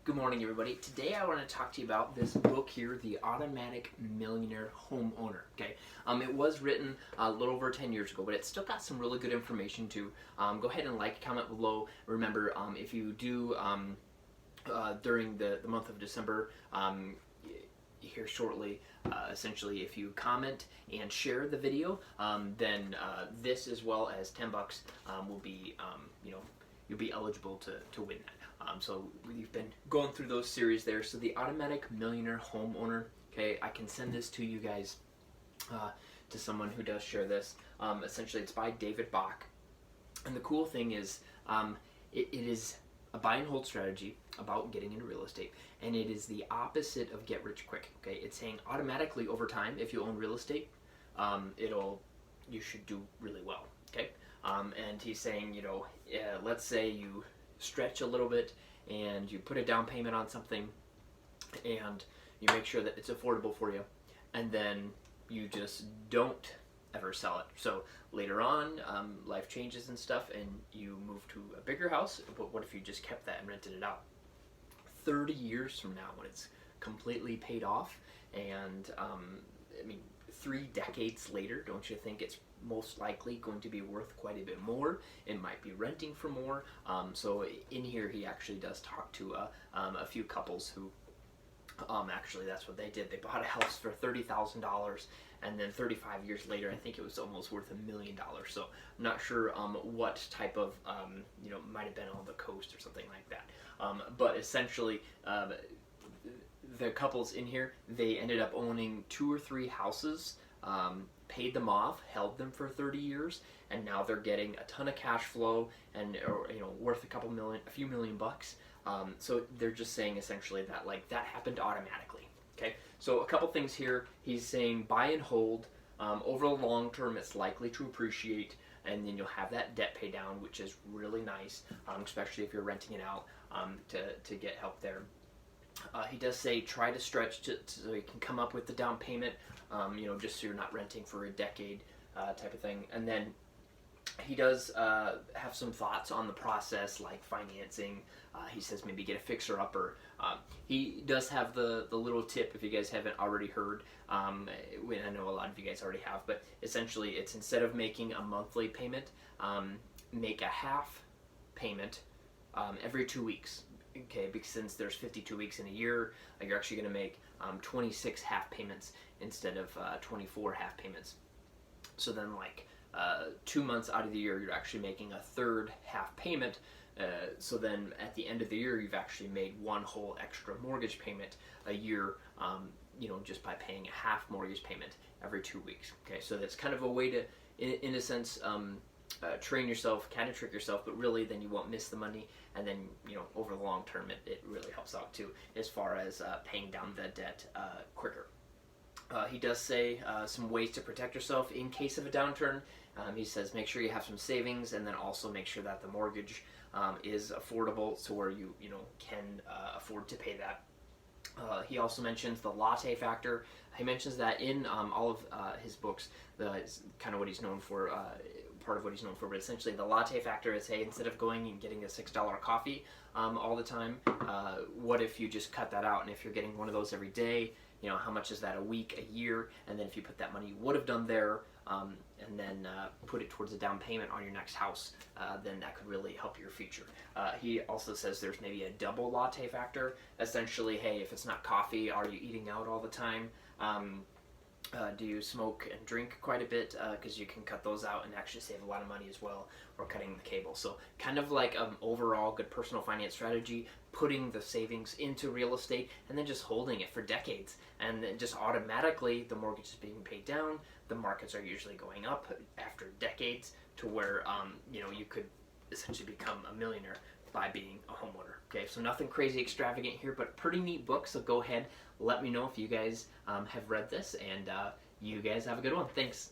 Good morning, everybody. Today I want to talk to you about this book here, The Automatic Millionaire Homeowner. Okay, it was written a little over 10 years ago, but it's still got some really good information too. Go ahead and comment below. Remember, if you do during the month of December, here shortly, essentially, if you comment and share the video, then this as well as $10 will be, you'll be eligible to win that. So we've been going through those series there. So the Automatic Millionaire Homeowner. Okay, I can send this to you guys, to someone who does share this. Essentially, it's by David Bach, and the cool thing is, it is a buy and hold strategy about getting into real estate, and it is the opposite of get rich quick. Okay, it's saying automatically over time, if you own real estate, you should do really well. Okay, and he's saying, let's say you stretch a little bit and you put a down payment on something and you make sure that it's affordable for you, and then you just don't ever sell it. So later on, life changes and stuff and you move to a bigger house, but what if you just kept that and rented it out? 30 years from now, when it's completely paid off, and 3 decades later, don't you think it's most likely going to be worth quite a bit more? It might be renting for more. So in here, he actually does talk to a few couples who actually that's what they did. They bought a house for $30,000, and then 35 years later, I think it was almost worth $1 million. So I'm not sure what type of might have been on the coast or something like that. But essentially, the couples in here, they ended up owning 2 or 3 houses, paid them off, held them for 30 years, and now they're getting a ton of cash flow and worth a few million bucks. So they're just saying essentially that that happened automatically. Okay, so a couple things here. He's saying buy and hold. Over the long term, it's likely to appreciate, and then you'll have that debt pay down, which is really nice, especially if you're renting it out, to get help there. He does say try to stretch so you can come up with the down payment, just so you're not renting for a decade, type of thing. And then he does have some thoughts on the process, like financing. He says maybe get a fixer-upper. He does have the little tip, if you guys haven't already heard. I know a lot of you guys already have, but essentially it's, instead of making a monthly payment, make a half payment every 2 weeks. Okay, because since there's 52 weeks in a year, you're actually going to make 26 half payments instead of 24 half payments. So then 2 months out of the year, you're actually making a third half payment. So then at the end of the year, you've actually made one whole extra mortgage payment a year, just by paying a half mortgage payment every 2 weeks. Okay, so that's kind of a way to, in a sense, train yourself, kind of trick yourself, but really then you won't miss the money, and then over the long term it really helps out too, as far as paying down the debt quicker. He does say some ways to protect yourself in case of a downturn. He says make sure you have some savings, and then also make sure that the mortgage is affordable, so where you can afford to pay that. He also mentions the Latte Factor. He mentions that in all of his books. Is kind of what he's known for, part of what he's known for. But essentially, the Latte Factor is, hey, instead of going and getting a $6 coffee all the time, what if you just cut that out? And if you're getting one of those every day, how much is that a week, a year? And then if you put that money you would have done there, and then put it towards a down payment on your next house, then that could really help your future. He also says there's maybe a double Latte Factor. Essentially, hey, if it's not coffee, are you eating out all the time? Do you smoke and drink quite a bit? Because you can cut those out and actually save a lot of money as well, or cutting the cable. So kind of like an overall good personal finance strategy, putting the savings into real estate and then just holding it for decades. And then just automatically the mortgage is being paid down. The markets are usually going up after decades, to where you could essentially become a millionaire by being a homeowner. Okay, so nothing crazy extravagant here, but pretty neat book. So go ahead, let me know if you guys have read this, and you guys have a good one. Thanks.